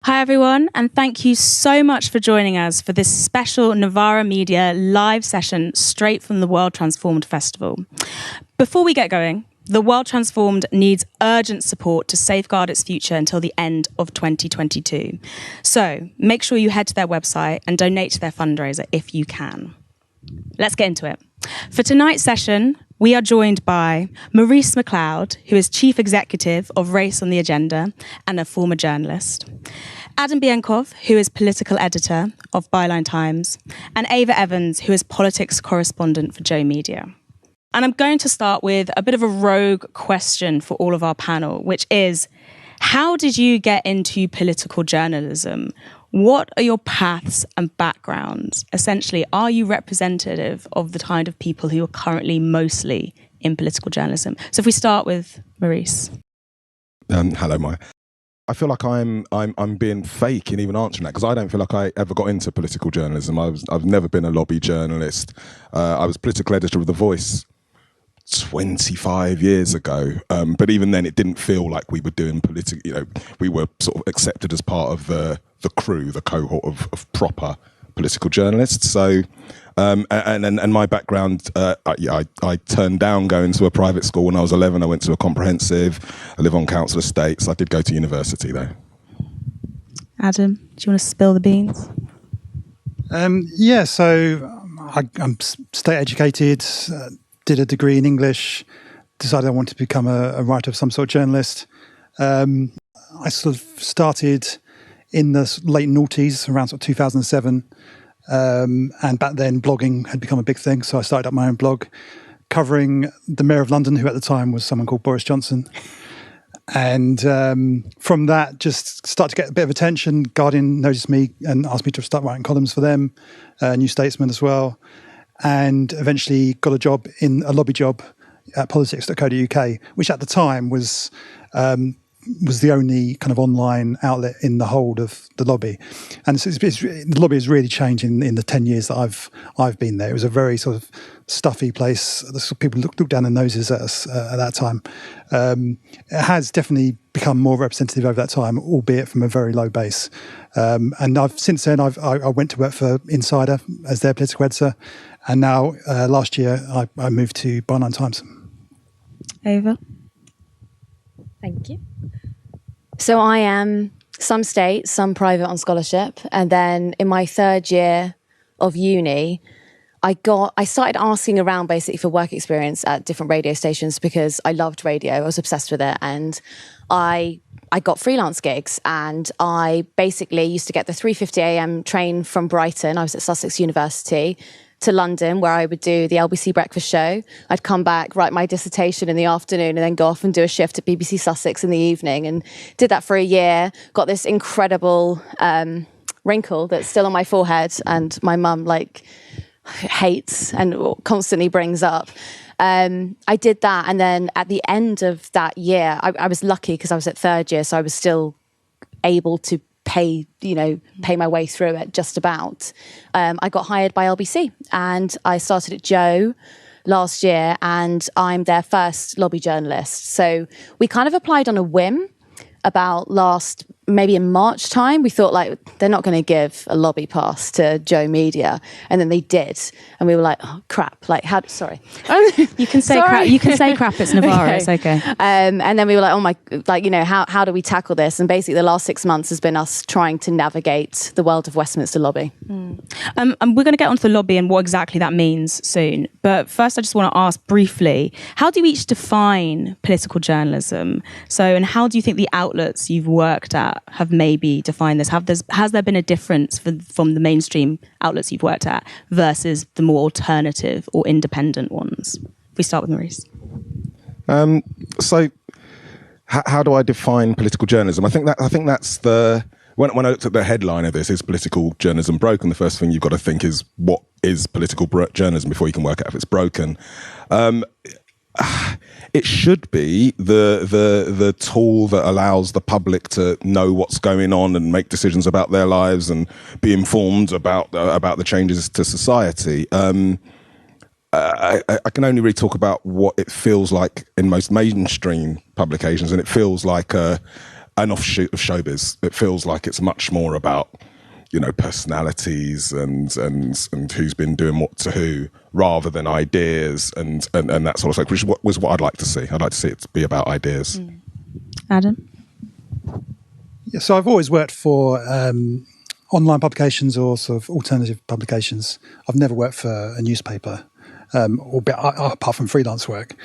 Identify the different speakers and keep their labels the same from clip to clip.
Speaker 1: Hi everyone, and thank you so much for joining us for this special Novara Media live session straight from the World Transformed Festival. Before we get going, the World Transformed needs urgent support to safeguard its future until the end of 2022. So make sure you head to their website and donate to their fundraiser if you can. Let's get into it. For tonight's session, we are joined by Maurice Mcleod, who is Chief Executive of Race on the Agenda and a former journalist, Adam Bienkov, who is Political Editor of Byline Times, and Ava Evans, who is Politics Correspondent for Joe Media. And I'm going to start with a bit of a rogue question for all of our panel, which is, how did you get into political journalism? What are your paths and backgrounds? Essentially, are you representative of the kind of people who are currently mostly in political journalism? So if we start with Maurice.
Speaker 2: Hello, Moya. I feel like I'm being fake in even answering that, because I don't feel like I ever got into political journalism. I've never been a lobby journalist. I was political editor of The Voice 25 years ago, but even then it didn't feel like we were doing political. You know, we were sort of accepted as part of the crew, the cohort of proper political journalists. So, and my background, I turned down going to a private school when I was 11. I went to a comprehensive. I live on council estates. I did go to university though.
Speaker 1: Adam, do you want to spill the beans?
Speaker 3: So I'm state educated. Did a degree in English, decided I wanted to become a writer of some sort of journalist. I sort of started in the late noughties, around sort of 2007. And back then blogging had become a big thing. So I started up my own blog covering the Mayor of London, who at the time was someone called Boris Johnson. And from that, just started to get a bit of attention. Guardian noticed me and asked me to start writing columns for them, New Statesman as well. And eventually got a lobby job at politics.co.uk, which at the time was the only kind of online outlet in the whole of the lobby. And the lobby has really changed in the 10 years that I've been there. It was a very sort of stuffy place. People looked down their noses at us at that time. It has definitely become more representative over that time, albeit from a very low base. And since then I went to work for Insider as their political editor. And now, last year, I moved to Byline Times.
Speaker 1: Ava?
Speaker 4: Thank you. So I am some state, some private on scholarship. And then in my third year of uni, I started asking around basically for work experience at different radio stations because I loved radio. I was obsessed with it. And I got freelance gigs, and I basically used to get the 3:50 a.m. train from Brighton. I was at Sussex University to London, where I would do the LBC breakfast show. I'd come back, write my dissertation in the afternoon, and then go off and do a shift at BBC Sussex in the evening, and did that for a year. Got this incredible wrinkle that's still on my forehead, and my mum hates and constantly brings up. I did that, and then at the end of that year, I was lucky because I was at third year, so I was still able to pay my way through it just about. I got hired by LBC, and I started at Joe last year, and I'm their first lobby journalist. So we kind of applied on a whim about maybe in March time. We thought they're not going to give a lobby pass to Joe Media, and then they did, and we were like, oh crap, sorry.
Speaker 1: You can say crap. You can say crap. It's Novara. Okay. It's okay. And
Speaker 4: then we were like, oh my, how do we tackle this? And basically, the last 6 months has been us trying to navigate the world of Westminster lobby.
Speaker 1: And we're going to get onto the lobby and what exactly that means soon. But first, I just want to ask briefly, how do you each define political journalism? And how do you think the outlets you've worked at have maybe defined this? Has there been a difference from the mainstream outlets you've worked at versus the more alternative or independent ones? If we start with Maurice.
Speaker 2: So how do I define political journalism? I think that's when I looked at the headline of this, is political journalism broken? The first thing you've got to think is, what is political journalism before you can work out if it's broken. It should be the tool that allows the public to know what's going on and make decisions about their lives and be informed about the changes to society. I can only really talk about what it feels like in most mainstream publications, and it feels like a an offshoot of showbiz. It feels like it's much more about, personalities and who's been doing what to who, rather than ideas and that sort of stuff, which was what I'd like to see. I'd like to see it be about ideas.
Speaker 1: Adam?
Speaker 3: Yeah, so I've always worked for online publications or sort of alternative publications. I've never worked for a newspaper, apart from freelance work.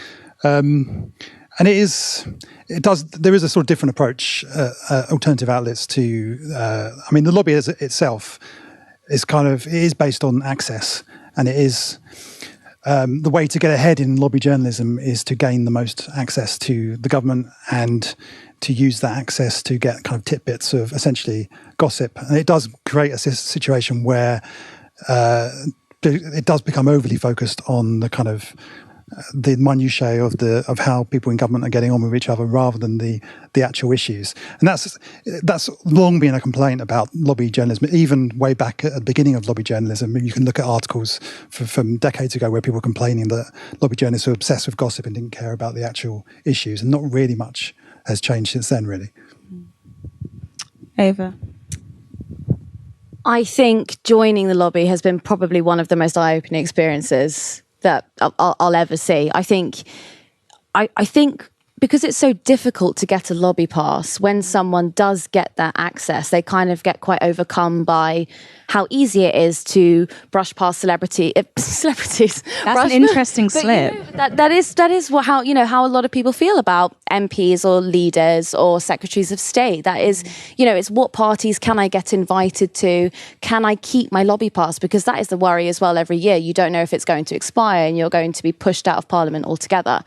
Speaker 3: And there is a sort of different approach, alternative outlets to, the lobby itself is based on access, and it is, the way to get ahead in lobby journalism is to gain the most access to the government and to use that access to get kind of tidbits of essentially gossip. And it does create a situation where it does become overly focused on the kind of the minutiae of how people in government are getting on with each other, rather than the actual issues. And that's long been a complaint about lobby journalism. Even way back at the beginning of lobby journalism, you can look at articles from decades ago where people were complaining that lobby journalists were obsessed with gossip and didn't care about the actual issues. And not really much has changed since then, really.
Speaker 1: Ava?
Speaker 4: I think joining the lobby has been probably one of the most eye-opening experiences that I'll ever see. I think because it's so difficult to get a lobby pass, when someone does get that access, they kind of get quite overcome by how easy it is to brush past celebrities.
Speaker 1: That's an interesting slip.
Speaker 4: That is how a lot of people feel about MPs or leaders or secretaries of state. That is, it's what parties can I get invited to? Can I keep my lobby pass? Because that is the worry as well every year. You don't know if it's going to expire and you're going to be pushed out of Parliament altogether.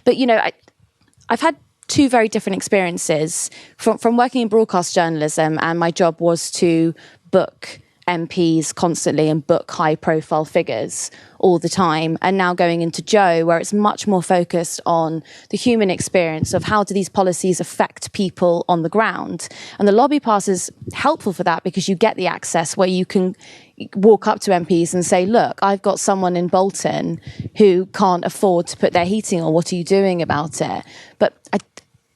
Speaker 4: But, I've had two very different experiences from working in broadcast journalism, and my job was to book MPs constantly and book high-profile figures all the time, and now going into Joe, where it's much more focused on the human experience of how do these policies affect people on the ground. And the lobby pass is helpful for that, because you get the access where you can walk up to MPs and say, look, I've got someone in Bolton who can't afford to put their heating on. What are you doing about it? But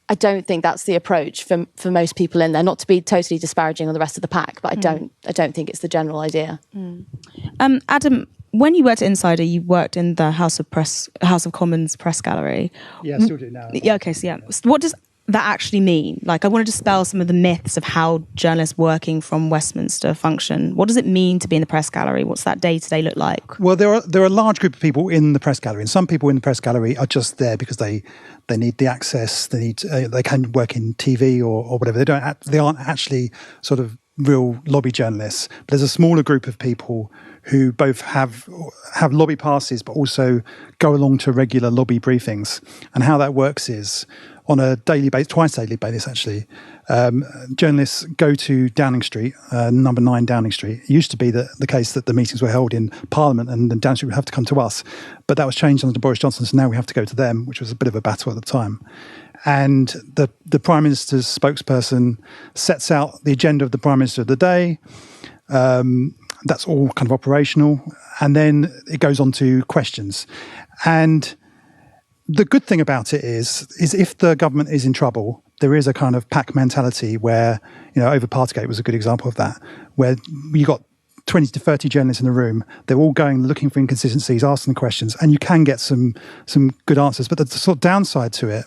Speaker 4: I don't think that's the approach for most people in there. Not to be totally disparaging on the rest of the pack, but I don't think it's the general idea.
Speaker 1: Adam, when you worked at Insider, you worked in the House of Commons press gallery.
Speaker 3: Yeah, I still do now.
Speaker 1: Yeah, okay, so yeah. What does that actually mean? Like, I want to dispel some of the myths of how journalists working from Westminster function. What does it mean to be in the press gallery? What's that day-to-day look like?
Speaker 3: Well, there are a large group of people in the press gallery, and some people in the press gallery are just there because they need the access. They can work in TV or whatever. They aren't actually sort of real lobby journalists. But there's a smaller group of people who both have lobby passes, but also go along to regular lobby briefings. And how that works is, on a daily basis, twice daily basis actually, journalists go to Downing Street, number 9 Downing Street. It used to be the case that the meetings were held in Parliament and then Downing Street would have to come to us. But that was changed under Boris Johnson, so now we have to go to them, which was a bit of a battle at the time. And the Prime Minister's spokesperson sets out the agenda of the Prime Minister of the day. That's all kind of operational. And then it goes on to questions. And the good thing about it is if the government is in trouble, there is a kind of pack mentality where, over Partygate was a good example of that, where you got 20 to 30 journalists in a room. They're all going, looking for inconsistencies, asking questions, and you can get some good answers. But the sort of downside to it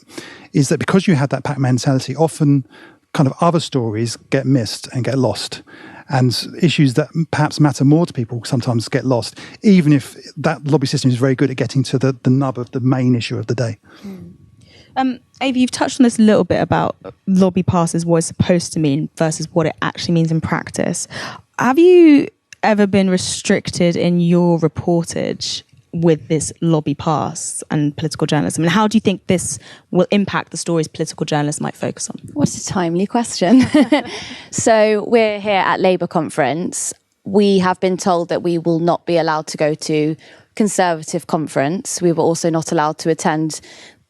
Speaker 3: is that because you have that pack mentality, often kind of other stories get missed and get lost. And issues that perhaps matter more to people sometimes get lost, even if that lobby system is very good at getting to the nub of the main issue of the day.
Speaker 1: Ava, you've touched on this a little bit about lobby passes, what it's supposed to mean versus what it actually means in practice. Have you ever been restricted in your reportage with this lobby pass and political journalism? And how do you think this will impact the stories political journalists might focus on?
Speaker 4: What a timely question. So we're here at Labour conference. We have been told that we will not be allowed to go to Conservative conference. We were also not allowed to attend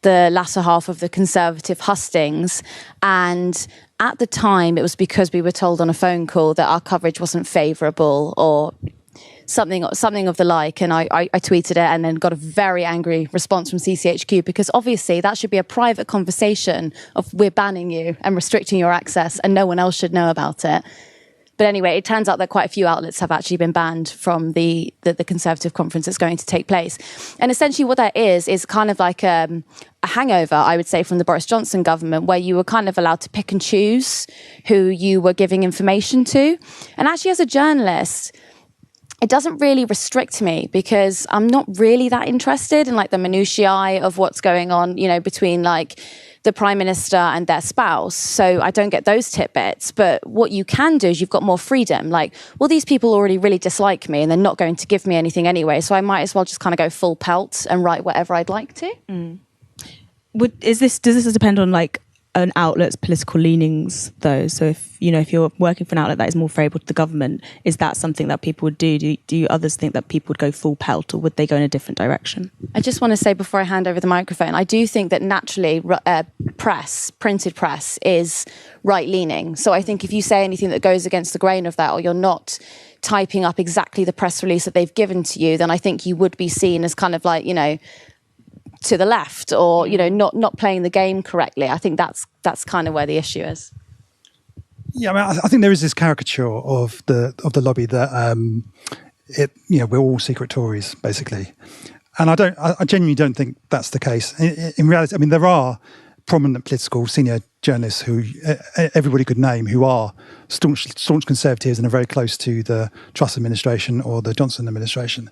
Speaker 4: the latter half of the Conservative hustings. And at the time, it was because we were told on a phone call that our coverage wasn't favourable or something of the like, and I tweeted it and then got a very angry response from CCHQ, because obviously that should be a private conversation of we're banning you and restricting your access and no one else should know about it. But anyway, it turns out that quite a few outlets have actually been banned from the Conservative conference that's going to take place. And essentially what that is kind of like a hangover, I would say, from the Boris Johnson government, where you were kind of allowed to pick and choose who you were giving information to. And actually, as a journalist, it doesn't really restrict me, because I'm not really that interested in like the minutiae of what's going on, you know, between like the Prime Minister and their spouse. So I don't get those tidbits. But what you can do is you've got more freedom. Like, well, these people already really dislike me and they're not going to give me anything anyway. So I might as well just kind of go full pelt and write whatever I'd like to.
Speaker 1: Mm. Does this depend on like an outlet's political leanings though? So if you're working for an outlet that is more favourable to the government, is that something that people would do? Do others think that people would go full pelt, or would they go in a different direction?
Speaker 4: I just want to say before I hand over the microphone, I do think that naturally printed press is right-leaning. So I think if you say anything that goes against the grain of that, or you're not typing up exactly the press release that they've given to you, then I think you would be seen as kind of like, you know, to the left, or, you know, not playing the game correctly. I think that's kind of where the issue is.
Speaker 3: Yeah, I mean, I think there is this caricature of the lobby that we're all secret Tories basically, and I genuinely don't think that's the case. In reality, I mean, there are prominent political senior journalists who everybody could name who are staunch Conservatives and are very close to the Truss administration or the Johnson administration,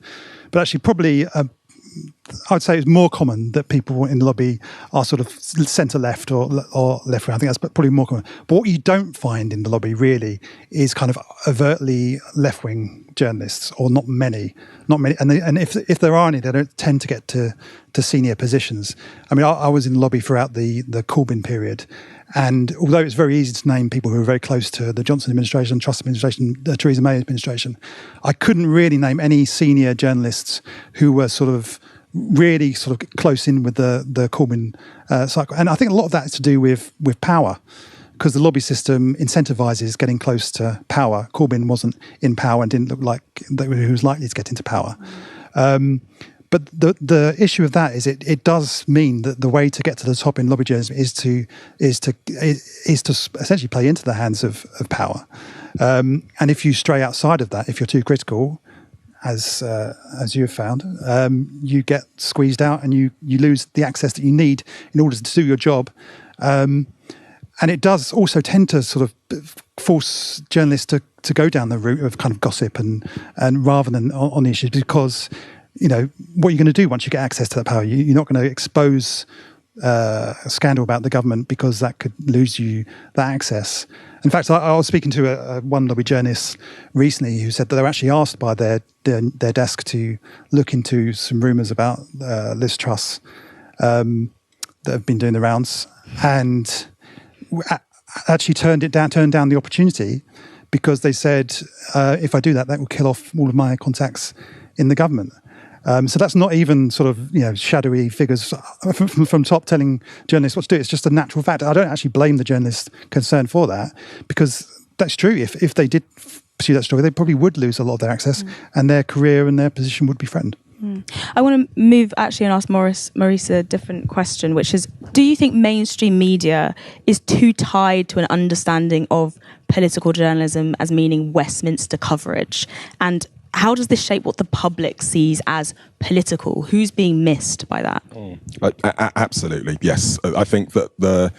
Speaker 3: but actually probably. I would say it's more common that people in the lobby are sort of centre-left or left-wing. I think that's probably more common. But what you don't find in the lobby really is kind of overtly left-wing journalists, or not many. And if there are any, they don't tend to get to senior positions. I mean, I was in the lobby throughout the Corbyn period, and although it's very easy to name people who are very close to the Johnson administration, Truss administration, Theresa May administration, I couldn't really name any senior journalists who were sort of really sort of close in with the Corbyn cycle. And I think a lot of that is to do with power, because the lobby system incentivises getting close to power. Corbyn wasn't in power and didn't look like he was likely to get into power. But the issue of that is it does mean that the way to get to the top in lobby journalism is to essentially play into the hands of power. And if you stray outside of that, if you're too critical, as you have found, you get squeezed out and you lose the access that you need in order to do your job. And it does also tend to sort of force journalists to go down the route of kind of gossip and rather than on the issues, because, you know, what are you going to do once you get access to that power? You're not going to expose a scandal about the government, because that could lose you that access. In fact, I was speaking to one lobby journalist recently who said that they were actually asked by their desk to look into some rumours about Liz Truss that have been doing the rounds, and actually turned down the opportunity, because they said, if I do that, that will kill off all of my contacts in the government. So that's not even sort of, you know, shadowy figures from top telling journalists what to do. It's just a natural fact. I don't actually blame the journalists concerned for that, because that's true. If they did pursue that story, they probably would lose a lot of their access, and their career and their position would be threatened.
Speaker 1: I want to move actually and ask Maurice a different question, which is, do you think mainstream media is too tied to an understanding of political journalism as meaning Westminster coverage? And how does this shape what the public sees as political? Who's being missed by that?
Speaker 2: Absolutely, yes. I think that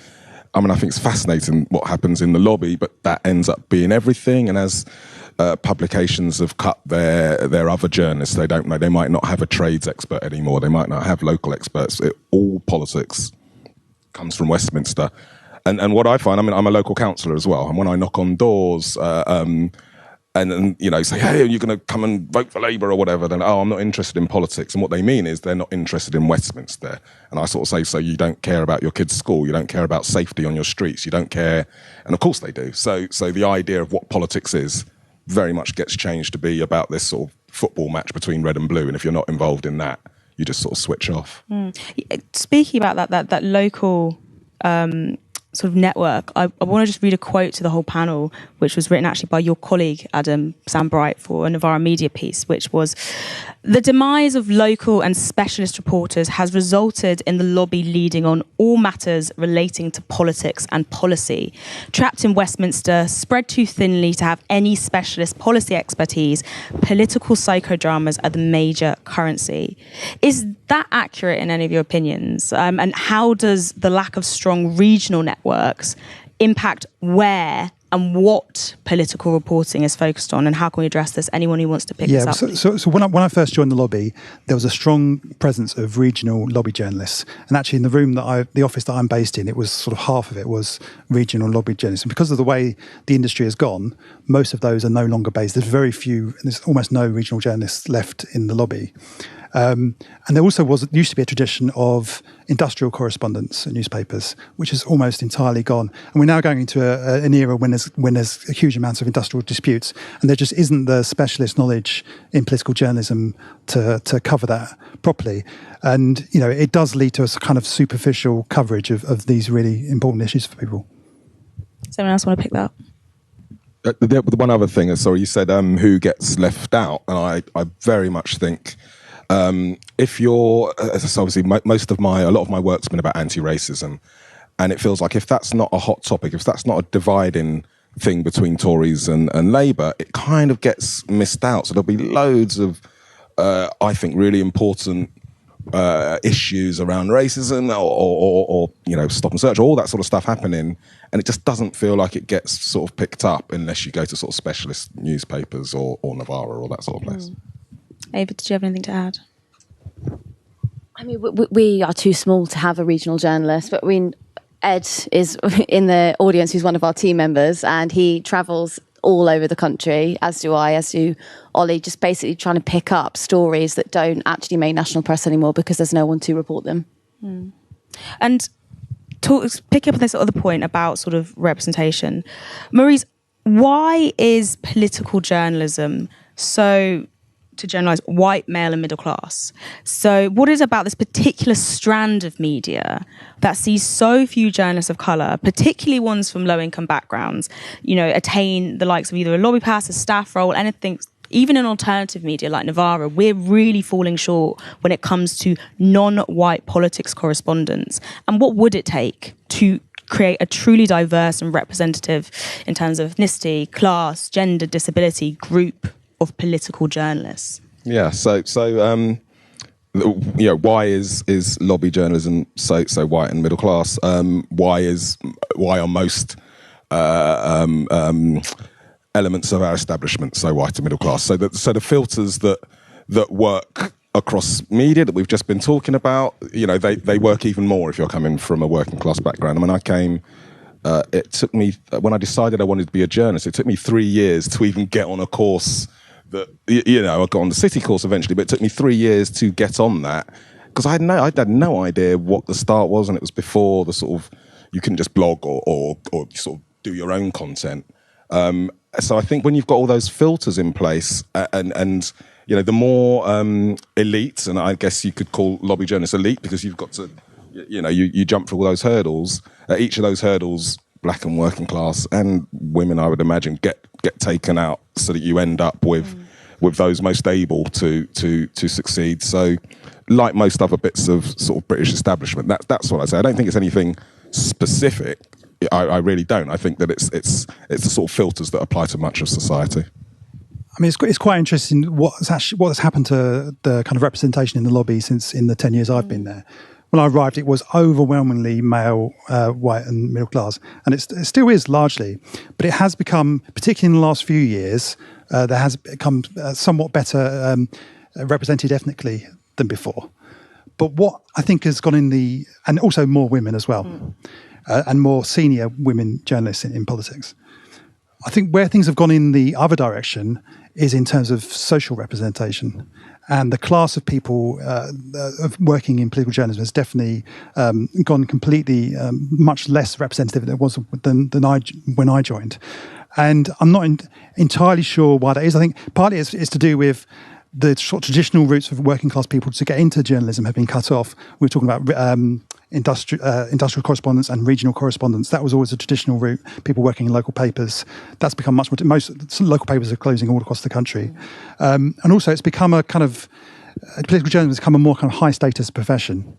Speaker 2: I think it's fascinating what happens in the lobby, but that ends up being everything. And as publications have cut their other journalists, they don't know. They might not have a trades expert anymore. They might not have local experts. All politics comes from Westminster. And what I find, I mean, I'm a local councillor as well. And when I knock on doors, and you know, say, hey, are you going to come and vote for Labour or whatever? Then, I'm not interested in politics. And what they mean is they're not interested in Westminster. And I sort of say, so you don't care about your kids' school, you don't care about safety on your streets, you don't care. And of course they do. So the idea of what politics is very much gets changed to be about this sort of football match between red and blue. And if you're not involved in that, you just sort of switch off.
Speaker 1: Speaking about that local sort of network, I want to just read a quote to the whole panel, which was written actually by your colleague, Adam, Sam Bright, for a Novara media piece, which was, "The demise of local and specialist reporters has resulted in the lobby leading on all matters relating to politics and policy. Trapped in Westminster, spread too thinly to have any specialist policy expertise, political psychodramas are the major currency." Is that accurate in any of your opinions? And how does the lack of strong regional networks impact where and what political reporting is focused on, and how can we address this? Anyone who wants to pick this up.
Speaker 3: So when I first joined the lobby, there was a strong presence of regional lobby journalists, and actually in the room the office that I'm based in, it was sort of half of it was regional lobby journalists. And because of the way the industry has gone, most of those are no longer based. There's very few, there's almost no regional journalists left in the lobby. And there also used to be a tradition of industrial correspondence at newspapers, which has almost entirely gone. And we're now going into an era when there's a huge amount of industrial disputes, and there just isn't the specialist knowledge in political journalism to cover that properly. And it does lead to a kind of superficial coverage of these really important issues for people.
Speaker 1: Someone else want to pick that up?
Speaker 2: The one other thing, sorry, you said who gets left out, and I very much think. If you're, obviously, a lot of my work's been about anti-racism, and it feels like if that's not a hot topic, if that's not a dividing thing between Tories and Labour, it kind of gets missed out. So there'll be loads of, I think, really important issues around racism or stop and search, all that sort of stuff happening, and it just doesn't feel like it gets sort of picked up unless you go to sort of specialist newspapers or Novara or that sort of place.
Speaker 1: Ava, did you have anything to add?
Speaker 4: I mean, we are too small to have a regional journalist, but Ed is in the audience, who's one of our team members, and he travels all over the country, as do I, as do Ollie, just basically trying to pick up stories that don't actually make national press anymore because there's no one to report them.
Speaker 1: And pick up on this other point about sort of representation. Maurice, why is political journalism so, to generalise, white, male and middle class? So what is it about this particular strand of media that sees so few journalists of colour, particularly ones from low-income backgrounds, attain the likes of either a lobby pass, a staff role, anything? Even in alternative media like Novara, we're really falling short when it comes to non-white politics correspondents. And what would it take to create a truly diverse and representative, in terms of ethnicity, class, gender, disability, group of political journalists?
Speaker 2: Yeah, so why is lobby journalism so white and middle class? Why are most elements of our establishment so white and middle class? So the filters that work across media that we've just been talking about, they work even more if you're coming from a working class background. I mean, it took me, when I decided I wanted to be a journalist, it took me 3 years to even get on a course that, I got on the city course eventually, but it took me 3 years to get on that because I had no idea what the start was, and it was before the sort of, you couldn't just blog or sort of do your own content. So I think when you've got all those filters in place and the more elite, and I guess you could call lobby journalists elite because you've got to, you jump through all those hurdles. Each of those hurdles, black and working class and women, I would imagine, get taken out so that you end up with those most able to succeed. So, like most other bits of sort of British establishment, that's what I say. I don't think it's anything specific. I really don't. I think that it's the sort of filters that apply to much of society.
Speaker 3: I mean, it's quite interesting what has happened to the kind of representation in the lobby since in the 10 years I've been there. When I arrived, it was overwhelmingly male, white and middle class. And it still is largely. But it has become, particularly in the last few years, there has become somewhat better represented ethnically than before. But what I think has gone and also more women as well, and more senior women journalists in politics. I think where things have gone in the other direction is in terms of social representation. And the class of people working in political journalism has definitely gone completely much less representative than it was when I joined. And I'm not entirely sure why that is. I think partly it's to do with the sort of traditional routes of working class people to get into journalism have been cut off. We were talking about industrial correspondence and regional correspondence. That was always a traditional route, people working in local papers. That's become much more, most local papers are closing all across the country. And also it's become a kind of, political journalism has become a more kind of high status profession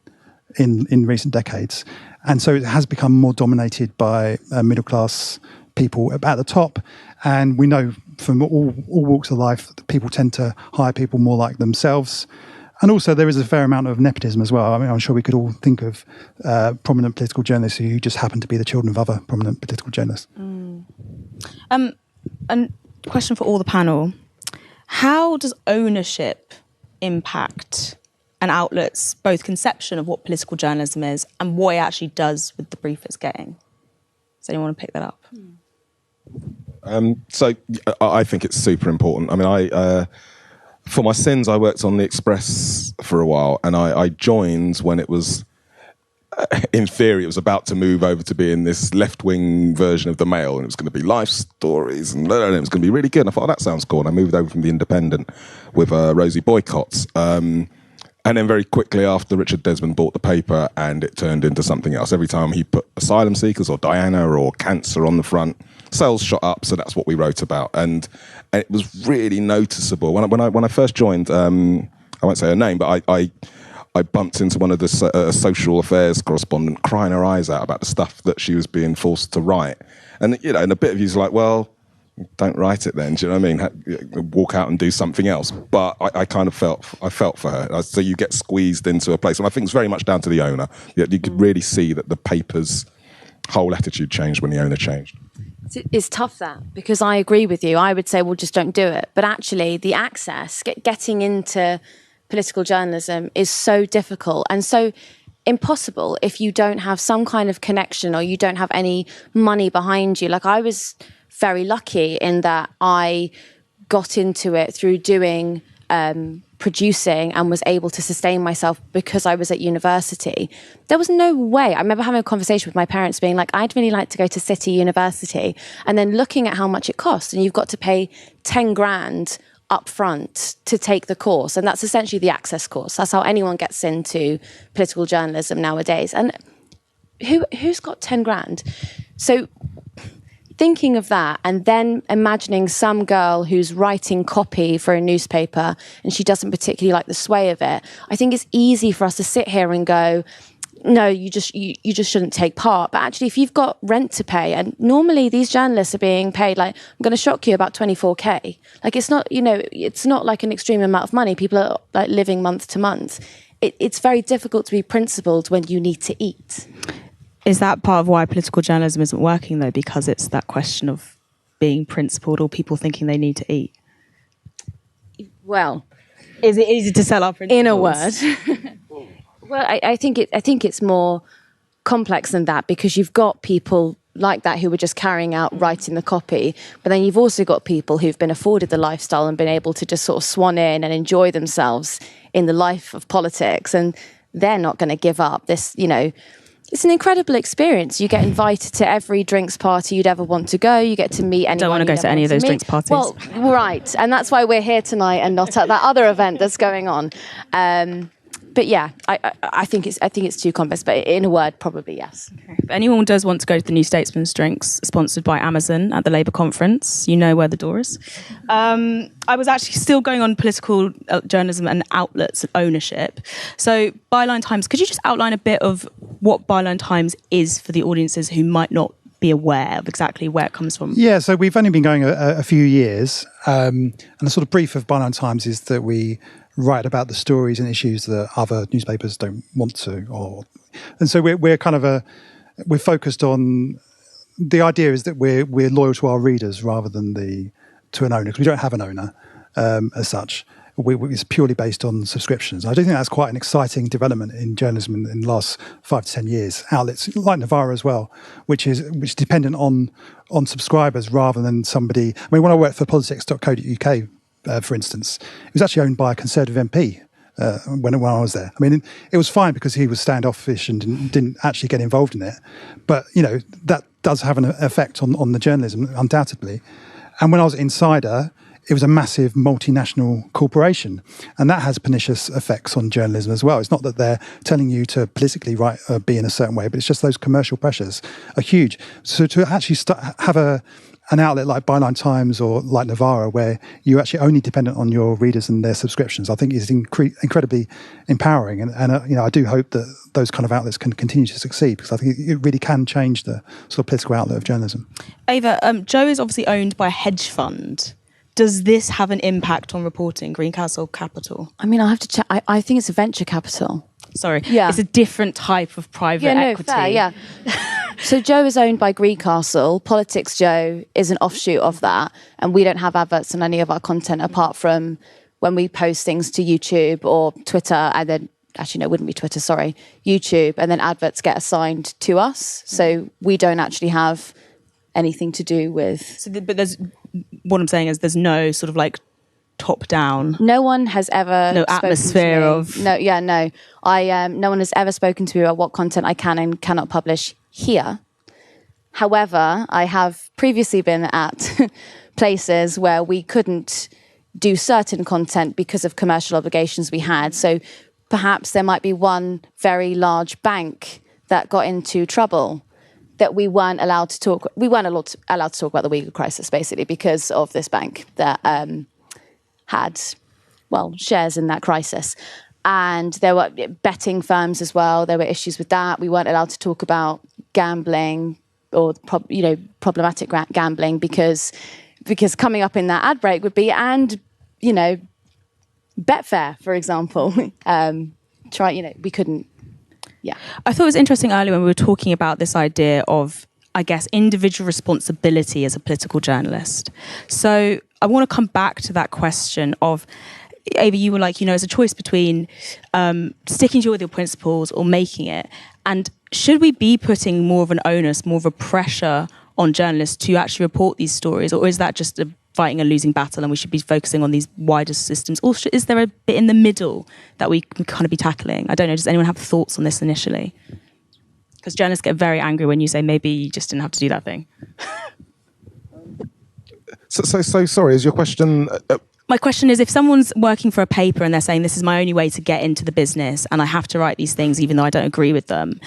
Speaker 3: in recent decades. And so it has become more dominated by middle class people at the top. And we know from all walks of life that people tend to hire people more like themselves. And also there is a fair amount of nepotism as well. I mean, I'm sure we could all think of prominent political journalists who just happen to be the children of other prominent political journalists.
Speaker 1: And question for all the panel. How does ownership impact an outlet's both conception of what political journalism is and what it actually does with the brief it's getting? Does anyone want to pick that up?
Speaker 2: So I think it's super important. I mean, for my sins, I worked on the Express for a while, and I joined when it was, in theory, it was about to move over to being this left-wing version of the Mail, and it was going to be life stories, and it was going to be really good. And I thought, oh, that sounds cool. And I moved over from the Independent with Rosie Boycott's. And then very quickly after, Richard Desmond bought the paper and it turned into something else. Every time he put asylum seekers or Diana or cancer on the front, sales shot up, so that's what we wrote about. And it was really noticeable. When I first joined, I won't say her name, but I bumped into one of the social affairs correspondent crying her eyes out about the stuff that she was being forced to write. And, you know, and a bit of you's like, well, don't write it then, do you know what I mean? Walk out and do something else. But I kind of felt for her. So you get squeezed into a place. And I think it's very much down to the owner. You could really see that the paper's whole attitude changed when the owner changed.
Speaker 4: It's tough, that, because I agree with you. I would say, well, just don't do it. But actually, the access, getting into political journalism is so difficult and so impossible if you don't have some kind of connection or you don't have any money behind you. Like, I was very lucky in that I got into it through doing producing and was able to sustain myself because I was at university. There was no way. I remember having a conversation with my parents being like, I'd really like to go to City University, and then looking at how much it costs, and you've got to pay 10 grand up front to take the course, and that's essentially the access course. That's how anyone gets into political journalism nowadays. And who's got 10 grand? So thinking of that and then imagining some girl who's writing copy for a newspaper and she doesn't particularly like the sway of it, I think it's easy for us to sit here and go, no, you just shouldn't take part. But actually, if you've got rent to pay, and normally these journalists are being paid, like, I'm going to shock you, about 24k. Like, it's not, it's not like an extreme amount of money. People are like living month to month. It's very difficult to be principled when you need to eat.
Speaker 1: Is that part of why political journalism isn't working, though? Because it's that question of being principled or people thinking they need to eat?
Speaker 4: Well,
Speaker 1: is it easy to sell our principles?
Speaker 4: In a word. Well, I think it's more complex than that, because you've got people like that who are just carrying out writing the copy, but then you've also got people who've been afforded the lifestyle and been able to just sort of swan in and enjoy themselves in the life of politics, and they're not going to give up this, It's an incredible experience. You get invited to every drinks party you'd ever want to go. You get to meet anyone.
Speaker 1: Don't want to go to any of those drinks parties.
Speaker 4: Well, right. And that's why we're here tonight and not at that other event that's going on. But yeah, I think it's too complex. But in a word, probably yes.
Speaker 1: Okay. If anyone does want to go to the New Statesman's drinks, sponsored by Amazon at the Labour conference, you know where the door is. I was actually still going on political journalism and outlets and ownership. So Byline Times, could you just outline a bit of what Byline Times is for the audiences who might not be aware of exactly where it comes from?
Speaker 3: Yeah, so we've only been going a few years. And the sort of brief of Byline Times is that we write about the stories and issues that other newspapers don't want to. And so we're kind of we're focused on, the idea is that we're loyal to our readers rather than to an owner, because we don't have an owner as such. It's purely based on subscriptions. I do think that's quite an exciting development in journalism in the last 5 to 10 years. Outlets like Novara as well, which is dependent on subscribers rather than somebody. I mean, when I worked for politics.co.uk, for instance, it was actually owned by a Conservative MP when I was there. I mean, it was fine because he was standoffish and didn't actually get involved in it. But, that does have an effect on the journalism, undoubtedly. And when I was at Insider, it was a massive multinational corporation, and that has pernicious effects on journalism as well. It's not that they're telling you to politically be in a certain way, but it's just those commercial pressures are huge. So to actually have an outlet like Byline Times or like Novara, where you're actually only dependent on your readers and their subscriptions, I think is incredibly empowering. And I do hope that those kind of outlets can continue to succeed, because I think it really can change the sort of political outlet of journalism.
Speaker 1: Ava, Joe is obviously owned by a hedge fund. Does this have an impact on reporting, Greencastle Capital?
Speaker 4: I mean, I have to check. I think it's a venture capital.
Speaker 1: Sorry.
Speaker 4: Yeah.
Speaker 1: It's a different type of private equity.
Speaker 4: Fair, yeah. So Joe is owned by Greencastle. Politics Joe is an offshoot of that. And we don't have adverts on any of our content apart from when we post things to YouTube or Twitter. And then, actually, no, it wouldn't be Twitter, sorry. YouTube. And then adverts get assigned to us. So we don't actually have anything to do with...
Speaker 1: But there's... What I'm saying is there's no sort of like top down.
Speaker 4: No one has ever
Speaker 1: no atmosphere of
Speaker 4: no. No one has ever spoken to me about what content I can and cannot publish here. However, I have previously been at places where we couldn't do certain content because of commercial obligations we had. So perhaps there might be one very large bank that got into trouble that we weren't allowed to talk. We weren't allowed to talk about the Uyghur crisis, basically, because of this bank that had, shares in that crisis. And there were betting firms as well. There were issues with that. We weren't allowed to talk about gambling or problematic gambling because coming up in that ad break would be Betfair, for example. We couldn't. Yeah.
Speaker 1: I thought it was interesting earlier when we were talking about this idea of, I guess, individual responsibility as a political journalist. So I want to come back to that question of, Ava, you were like, it's a choice between sticking to with your principles or making it. And should we be putting more of an onus, more of a pressure on journalists to actually report these stories? Or is that just fighting a losing battle and we should be focusing on these wider systems? Or is there a bit in the middle that we can kind of be tackling? I don't know. Does anyone have thoughts on this initially? Because journalists get very angry when you say maybe you just didn't have to do that thing.
Speaker 2: So sorry, is your question...
Speaker 1: My question is, if someone's working for a paper and they're saying this is my only way to get into the business and I have to write these things even though I don't agree with them,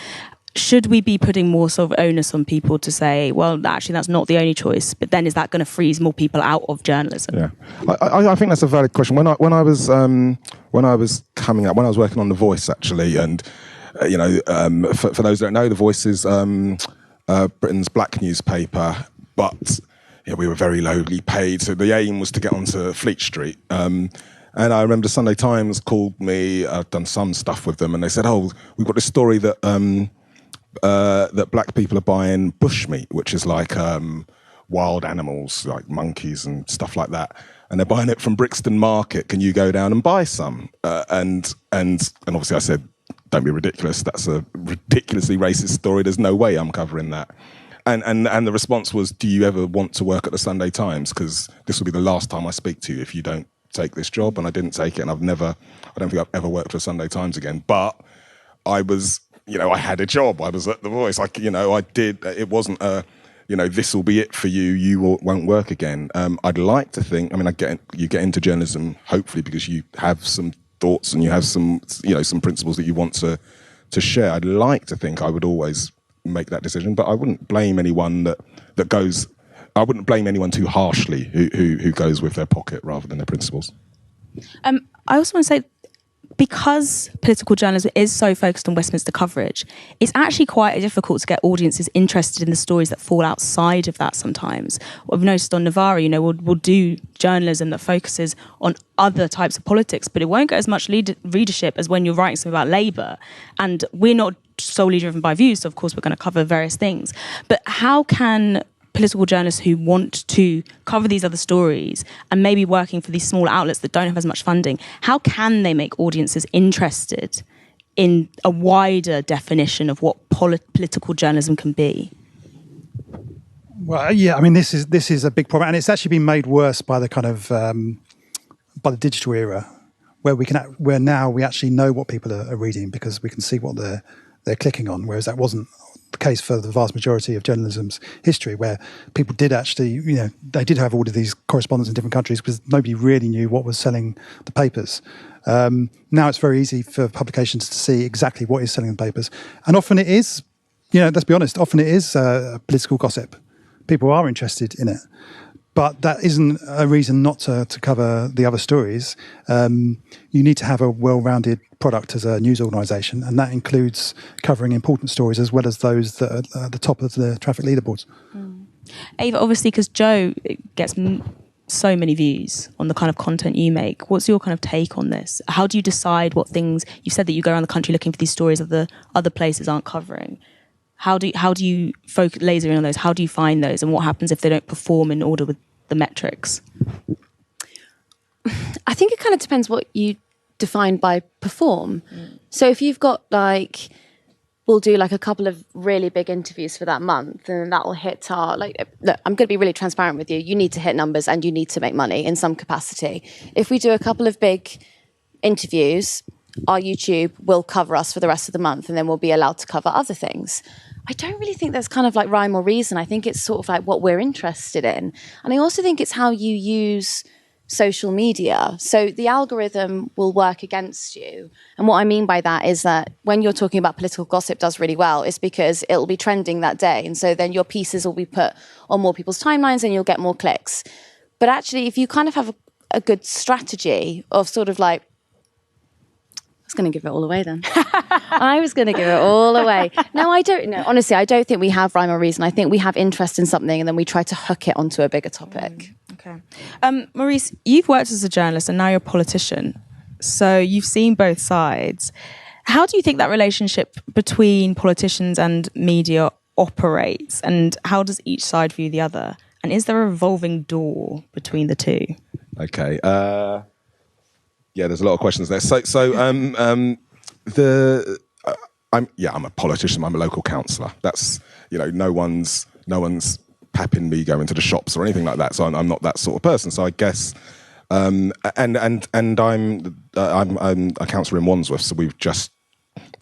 Speaker 1: should we be putting more sort of onus on people to say, well, actually, that's not the only choice, but then is that going to freeze more people out of journalism?
Speaker 2: Yeah, I think that's a valid question. When I was coming up, when I was working on The Voice, actually, and for those that don't know, The Voice is Britain's black newspaper, but we were very lowly paid, so the aim was to get onto Fleet Street. And I remember the Sunday Times called me. I'd done some stuff with them, and they said, "Oh, we've got this story that." That black people are buying bushmeat, which is like wild animals, like monkeys and stuff like that, and they're buying it from Brixton Market. Can you go down and buy some? And obviously I said, don't be ridiculous. That's a ridiculously racist story. There's no way I'm covering that. And the response was, do you ever want to work at the Sunday Times? Because this will be the last time I speak to you if you don't take this job. And I didn't take it, and I don't think I've ever worked for the Sunday Times again. But I was. I had a job. I was at The Voice. I did. It wasn't this will be it for you. You won't work again. I'd like to think. You get into journalism hopefully because you have some thoughts and you have some principles that you want to share. I'd like to think I would always make that decision, but I wouldn't blame anyone that goes. I wouldn't blame anyone too harshly who goes with their pocket rather than their principles.
Speaker 1: I also want to say, because political journalism is so focused on Westminster coverage, it's actually quite difficult to get audiences interested in the stories that fall outside of that sometimes. What I've noticed on Novara, we'll do journalism that focuses on other types of politics, but it won't get as much readership as when you're writing something about Labour. And we're not solely driven by views, so of course we're going to cover various things. But how can political journalists who want to cover these other stories and maybe working for these small outlets that don't have as much funding, how can they make audiences interested in a wider definition of what political journalism can be?
Speaker 3: Well, yeah, this is a big problem, and it's actually been made worse by the kind of by the digital era, where now we actually know what people are reading because we can see what they're they're clicking on, whereas that wasn't the case for the vast majority of journalism's history, where people did actually, they did have all of these correspondents in different countries because nobody really knew what was selling the papers. Now it's very easy for publications to see exactly what is selling the papers. And often it is, let's be honest, often it is political gossip. People are interested in it. But that isn't a reason not to cover the other stories. You need to have a well-rounded product as a news organisation, and that includes covering important stories as well as those that are at the top of the traffic leaderboards.
Speaker 1: Ava, obviously, because Joe gets so many views on the kind of content you make, what's your kind of take on this? How do you decide what things... You said that you go around the country looking for these stories that the other places aren't covering. How do you focus, laser in on those? How do you find those? And what happens if they don't perform in order with the metrics?
Speaker 4: I think it kind of depends what you define by perform. So if you've got we'll do a couple of really big interviews for that month, and that will hit our, look, I'm going to be really transparent with you. You need to hit numbers and you need to make money in some capacity. If we do a couple of big interviews, our YouTube will cover us for the rest of the month, and then we'll be allowed to cover other things. I don't really think there's kind of rhyme or reason. I think it's sort of what we're interested in. And I also think it's how you use social media. So the algorithm will work against you. And what I mean by that is that when you're talking about political gossip does really well, it's because it'll be trending that day. And so then your pieces will be put on more people's timelines and you'll get more clicks. But actually, if you kind of have a good strategy of sort of I was going to give it all away then. I was going to give it all away. No, I don't know. Honestly, I don't think we have rhyme or reason. I think we have interest in something and then we try to hook it onto a bigger topic.
Speaker 1: Okay. Maurice, you've worked as a journalist and now you're a politician. So you've seen both sides. How do you think that relationship between politicians and media operates? And how does each side view the other? And is there a revolving door between the two?
Speaker 2: Okay. Yeah, there's a lot of questions there. I'm a politician. I'm a local councillor. That's no one's papping me going to the shops or anything like that. So I'm not that sort of person. So I guess, and I'm a councillor in Wandsworth. So we've just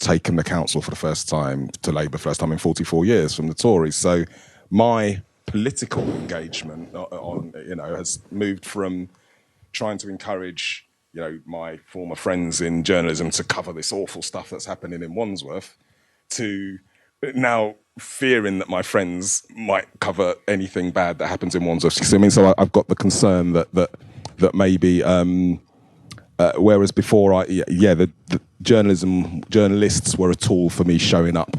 Speaker 2: taken the council for the first time to Labour, first time in 44 years from the Tories. So my political engagement has moved from trying to encourage my former friends in journalism to cover this awful stuff that's happening in Wandsworth, to now fearing that my friends might cover anything bad that happens in Wandsworth. So I've got the concern that maybe, whereas before the journalists were a tool for me showing up,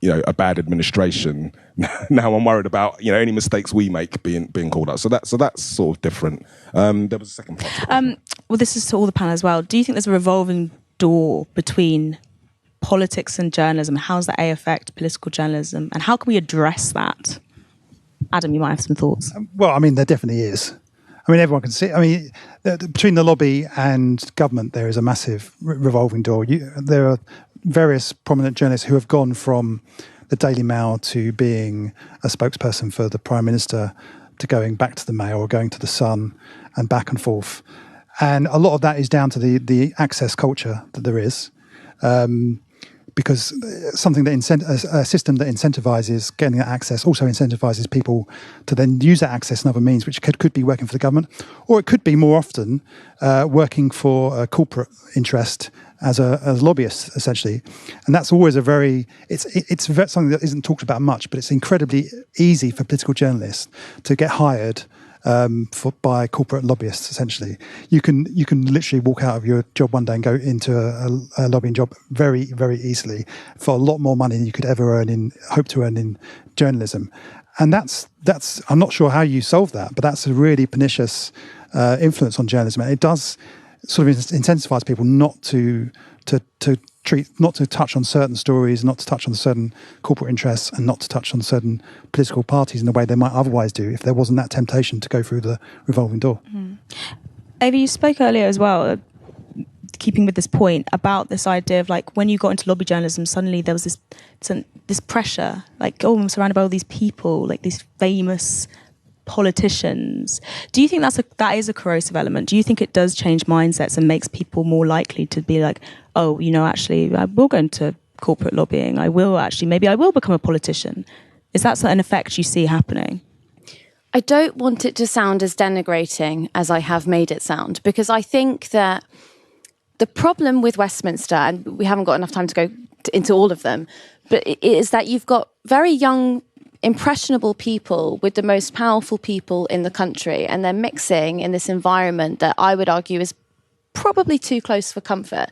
Speaker 2: a bad administration. Now I'm worried about any mistakes we make being called out. So that's sort of different. There was a second part.
Speaker 1: Well, this is to all the panel as well. Do you think there's a revolving door between politics and journalism? How does that affect political journalism, and how can we address that? Adam, you might have some thoughts.
Speaker 3: Well, there definitely is. Everyone can see. Between the lobby and government, there is a massive revolving door. There are various prominent journalists who have gone from the Daily Mail to being a spokesperson for the Prime Minister, to going back to the Mail or going to the Sun, and back and forth. And a lot of that is down to the access culture that there is. Because something that a system that incentivizes getting that access also incentivizes people to then use that access in other means, which could be working for the government, or it could be more often working for a corporate interest as a lobbyist, essentially. And that's always it's something that isn't talked about much, but it's incredibly easy for political journalists to get hired by corporate lobbyists. Essentially, you can literally walk out of your job one day and go into a lobbying job very, very easily for a lot more money than you could ever hope to earn in journalism. And that's I'm not sure how you solve that, but that's a really pernicious influence on journalism, and it does sort of incentivize people not to touch on certain stories, not to touch on certain corporate interests, and not to touch on certain political parties in the way they might otherwise do if there wasn't that temptation to go through the revolving door.
Speaker 1: Ava, you spoke earlier as well, keeping with this point, about this idea of when you got into lobby journalism, suddenly there was this pressure, I'm surrounded by all these people, these famous politicians. Do you think that is a corrosive element? Do you think it does change mindsets and makes people more likely to be actually, we're going to corporate lobbying. Maybe I will become a politician. Is that an effect you see happening?
Speaker 4: I don't want it to sound as denigrating as I have made it sound, because I think that the problem with Westminster, and we haven't got enough time to go into all of them, but it is that you've got very young, impressionable people with the most powerful people in the country, and they're mixing in this environment that I would argue is probably too close for comfort.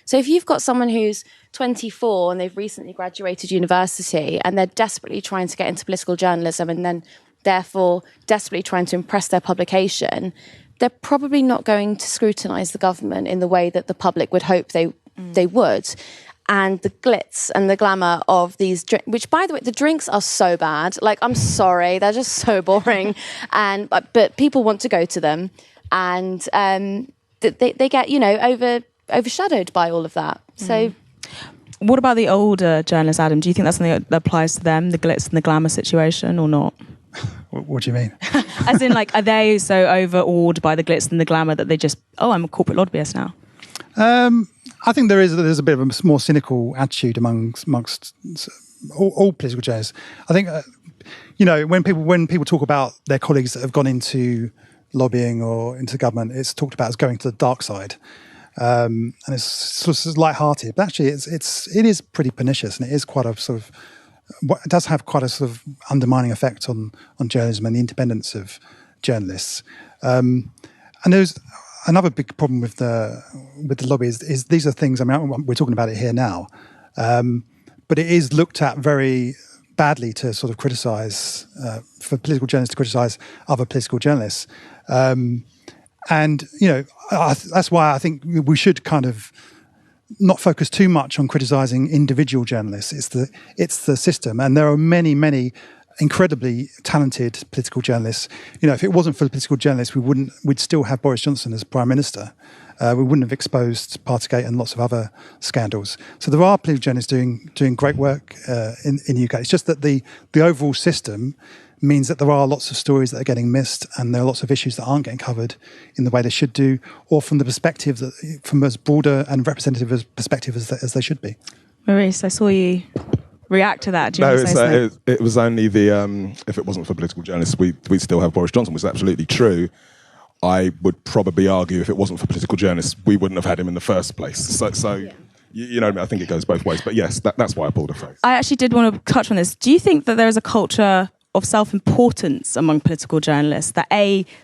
Speaker 4: So if you've got someone who's 24 and they've recently graduated university and they're desperately trying to get into political journalism and then therefore desperately trying to impress their publication, they're probably not going to scrutinise the government in the way that the public would hope they would. And the glitz and the glamour of these drinks, which, by the way, the drinks are so bad. Like, I'm sorry, they're just so boring. But people want to go to them. And they get, overshadowed by all of that. So,
Speaker 1: what about the older journalists, Adam? Do you think that's something that applies to them, the glitz and the glamour situation, or not?
Speaker 3: What do you mean?
Speaker 1: As in, are they so overawed by the glitz and the glamour that they just, I'm a corporate lobbyist now?
Speaker 3: I think there's a bit of a more cynical attitude amongst all political journalists. I think, when people talk about their colleagues that have gone into lobbying or into government, it's talked about as going to the dark side. And it's sort of light-hearted, but actually it is pretty pernicious, and it is quite a sort of, it does have quite a sort of undermining effect on journalism and the independence of journalists. And there's another big problem with the lobby is these are things, we're talking about it here now, but it is looked at very badly to sort of criticise, for political journalists to criticise other political journalists. And, that's why I think we should kind of not focus too much on criticising individual journalists. It's the system. And there are many, many incredibly talented political journalists. If it wasn't for the political journalists, we'd still have Boris Johnson as Prime Minister. We wouldn't have exposed Partygate and lots of other scandals. So there are political journalists doing great work in the UK. It's just that the overall system means that there are lots of stories that are getting missed, and there are lots of issues that aren't getting covered in the way they should do, or from the perspective from as broader and representative a perspective as they should be.
Speaker 1: Maurice, I saw you react to that. Do you want to say something?
Speaker 2: It was only if it wasn't for political journalists, we'd still have Boris Johnson, which is absolutely true. I would probably argue if it wasn't for political journalists, we wouldn't have had him in the first place. So yeah. You know what I mean? I think it goes both ways. But yes, that's why I pulled a face. I
Speaker 1: actually did want to touch on this. Do you think that there is a culture of self-importance among political journalists that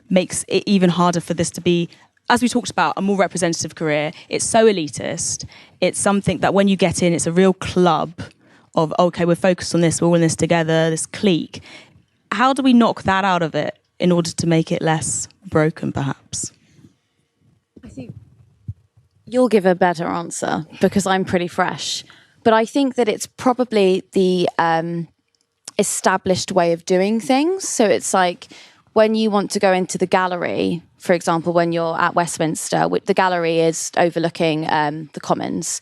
Speaker 1: makes it even harder for this to be, as we talked about, a more representative career? It's so elitist. It's something that when you get in, it's a real club of, okay, we're focused on this, we're all in this together, this clique. How do we knock that out of it in order to make it less broken, perhaps?
Speaker 4: I think you'll give a better answer because I'm pretty fresh. But I think that it's probably the established way of doing things. So it's like when you want to go into the gallery, for example, when you're at Westminster, the gallery is overlooking the Commons.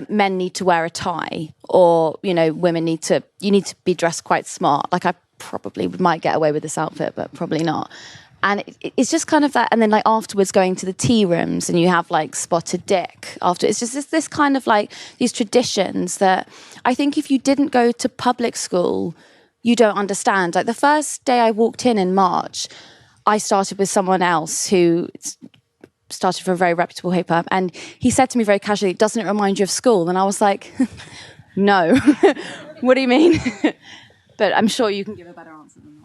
Speaker 4: Men need to wear a tie, or women need to be dressed quite smart. Like I probably might get away with this outfit, but probably not. And it's just kind of that. And then afterwards going to the tea rooms and you have spotted dick after. It's just this kind of these traditions that I think if you didn't go to public school, you don't understand. The first day I walked in March, I started with someone else who started for a very reputable paper. And he said to me very casually, "Doesn't it remind you of school?" And I was like, no. What do you mean? But I'm sure you can give a better answer than that.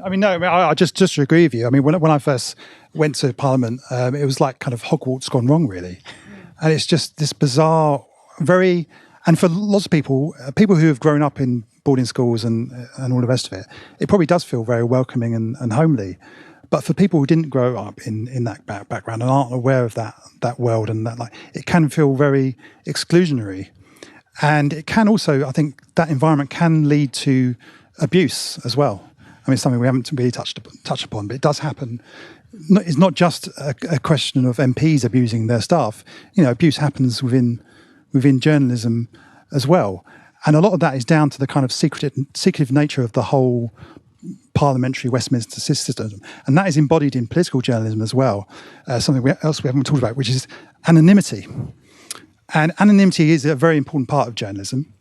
Speaker 3: I just agree with you. When I first went to Parliament, it was kind of Hogwarts gone wrong, really. And it's just this bizarre, and for lots of people who have grown up in boarding schools and all the rest of it, it probably does feel very welcoming and homely. But for people who didn't grow up in that background and aren't aware of that world and that, it can feel very exclusionary. And it can also, I think, that environment can lead to abuse as well. It's something we haven't really touched upon, but it does happen. It's not just a question of MPs abusing their staff. Abuse happens within journalism as well. And a lot of that is down to the kind of secretive nature of the whole parliamentary Westminster system. And that is embodied in political journalism as well. Something else we haven't talked about, which is anonymity. And anonymity is a very important part of journalism.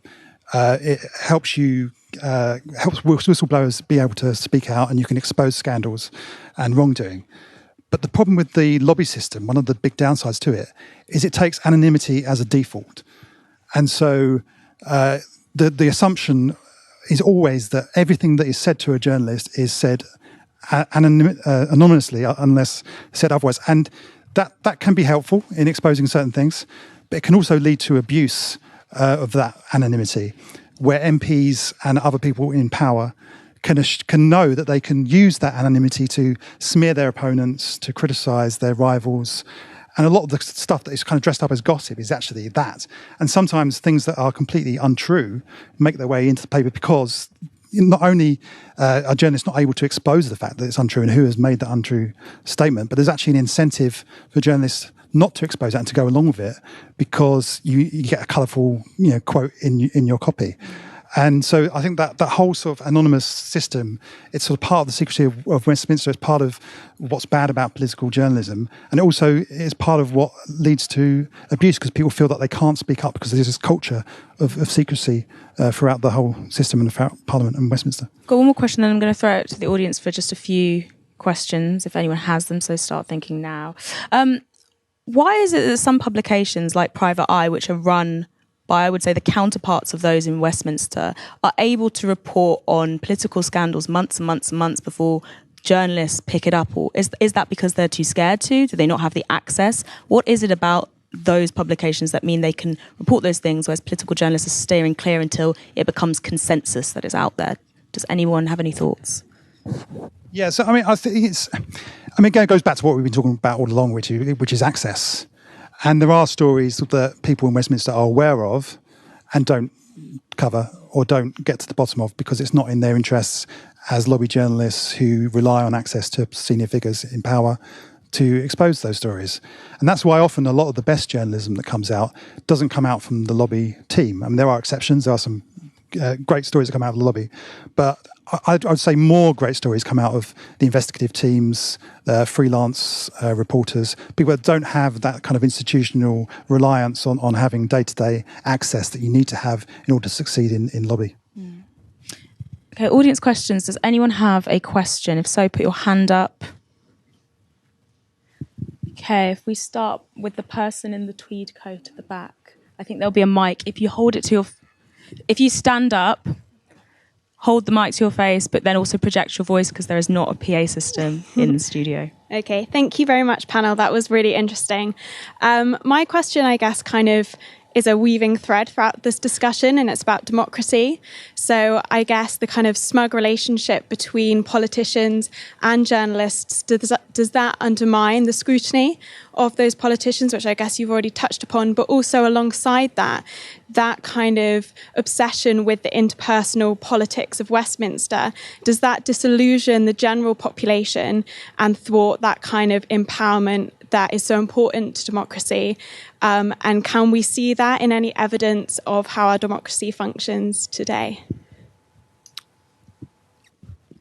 Speaker 3: It helps whistleblowers be able to speak out, and you can expose scandals and wrongdoing. But the problem with the lobby system, one of the big downsides to it, is it takes anonymity as a default. And so the assumption is always that everything that is said to a journalist is said anonymously, unless said otherwise. And that can be helpful in exposing certain things, but it can also lead to abuse of that anonymity, where MPs and other people in power can know that they can use that anonymity to smear their opponents, to criticise their rivals. And a lot of the stuff that is kind of dressed up as gossip is actually that. And sometimes things that are completely untrue make their way into the paper because not only are journalists not able to expose the fact that it's untrue and who has made that untrue statement, but there's actually an incentive for journalists not to expose that and to go along with it because you get a colourful quote in your copy. And so I think that whole sort of anonymous system, it's sort of part of the secrecy of Westminster. It's part of what's bad about political journalism. And it also is part of what leads to abuse because people feel that they can't speak up because there's this culture of secrecy throughout the whole system and throughout Parliament and Westminster.
Speaker 1: Got one more question, then I'm going to throw it to the audience for just a few questions, if anyone has them, so start thinking now. Why is it that some publications like Private Eye, which are run by, I would say, the counterparts of those in Westminster, are able to report on political scandals months and months and months before journalists pick it up? Or is that because they're too scared to? Do they not have the access? What is it about those publications that mean they can report those things, whereas political journalists are steering clear until it becomes consensus that is out there? Does anyone have any thoughts?
Speaker 3: Yeah, so I think again, it goes back to what we've been talking about all along, which is access. And there are stories that people in Westminster are aware of and don't cover or don't get to the bottom of because it's not in their interests as lobby journalists who rely on access to senior figures in power to expose those stories. And that's why often a lot of the best journalism that comes out doesn't come out from the lobby team. I mean, there are exceptions. There are some great stories that come out of the lobby. But I'd say more great stories come out of the investigative teams, freelance reporters, people that don't have that kind of institutional reliance on having day-to-day access that you need to have in order to succeed in lobby.
Speaker 1: Okay, audience questions. Does anyone have a question? If so, put your hand up. Okay, if we start with the person in the tweed coat at the back, I think there'll be a mic. If you hold it to if you stand up, hold the mic to your face, but then also project your voice because there is not a PA system in the studio.
Speaker 5: Okay, thank you very much, panel. That was really interesting. My question, I guess, kind of is a weaving thread throughout this discussion, and it's about democracy. So I guess the kind of smug relationship between politicians and journalists, does that undermine the scrutiny of those politicians, which I guess you've already touched upon, but also alongside that kind of obsession with the interpersonal politics of Westminster, does that disillusion the general population and thwart that kind of empowerment that is so important to democracy? And can we see that in any evidence of how our democracy functions today?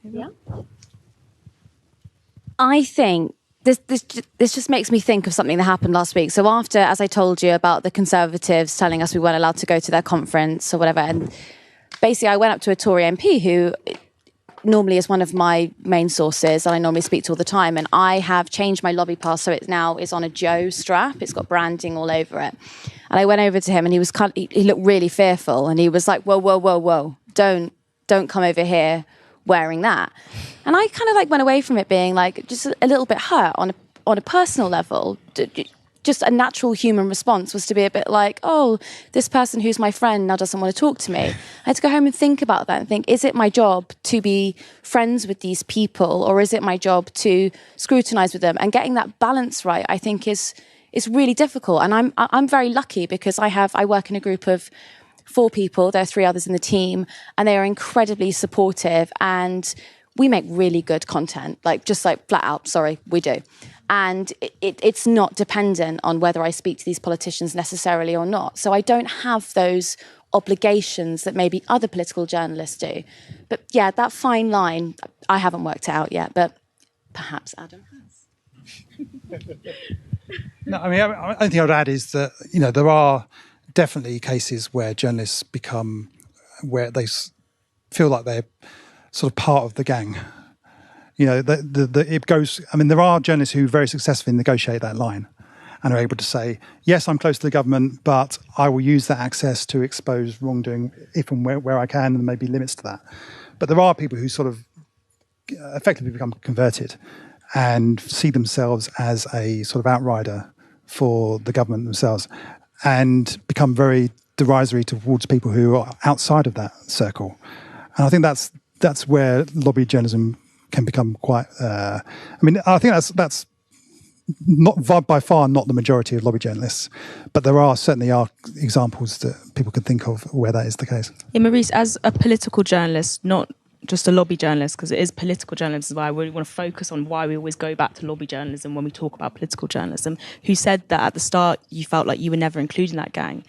Speaker 4: Yeah. I think this just makes me think of something that happened last week. So after, as I told you, about the Conservatives telling us we weren't allowed to go to their conference or whatever, and basically I went up to a Tory MP who normally is one of my main sources and I normally speak to all the time, and I have changed my lobby pass so it now is on a Joe strap. It's got branding all over it. And I went over to him and he looked really fearful, and he was like, whoa, don't come over here wearing that. And I kind of like went away from it being like just a little bit hurt on a personal level. Just a natural human response was to be a bit like, oh, this person who's my friend now doesn't want to talk to me. I had to go home and think about that and think, is it my job to be friends with these people, or is it my job to scrutinise with them? And getting that balance right, I think, is really difficult. And I'm very lucky because I work in a group of 4 people. There are 3 others in the team, and they are incredibly supportive, and we make really good content, just flat out. Sorry, we do. And it's not dependent on whether I speak to these politicians necessarily or not. So I don't have those obligations that maybe other political journalists do. But yeah, that fine line, I haven't worked it out yet, but perhaps Adam has.
Speaker 3: No, I mean, the only thing I would add is that, there are definitely cases where journalists where they feel like they're sort of part of the gang. It goes. I mean, there are journalists who very successfully negotiate that line and are able to say, yes, I'm close to the government, but I will use that access to expose wrongdoing if and where I can, and there may be limits to that. But there are people who sort of effectively become converted and see themselves as a sort of outrider for the government themselves and become very derisory towards people who are outside of that circle. And I think that's where lobby journalism can become quite... I think that's not by far not the majority of lobby journalists, but there certainly are examples that people can think of where that is the case.
Speaker 1: Yeah, Maurice, as a political journalist, not just a lobby journalist, because it is political journalism, why I really want to focus on why we always go back to lobby journalism when we talk about political journalism, who said that at the start you felt like you were never included in that gang.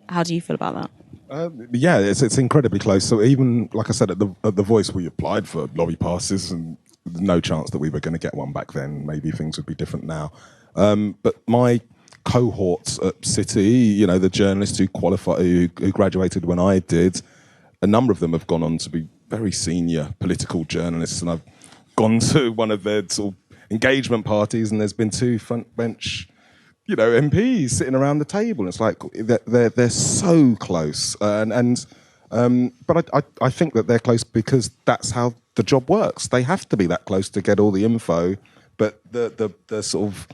Speaker 1: How do you feel about that?
Speaker 2: Yeah, it's incredibly close. So even, like I said, at the Voice, we applied for lobby passes, and no chance that we were going to get one back then. Maybe things would be different now. But my cohorts at City, the journalists who graduated when I did, a number of them have gone on to be very senior political journalists, and I've gone to one of their sort of engagement parties, and there's been 2 front bench, MPs sitting around the table. And it's like they're so close, but I think that they're close because that's how the job works. They have to be that close to get all the info, but the sort of,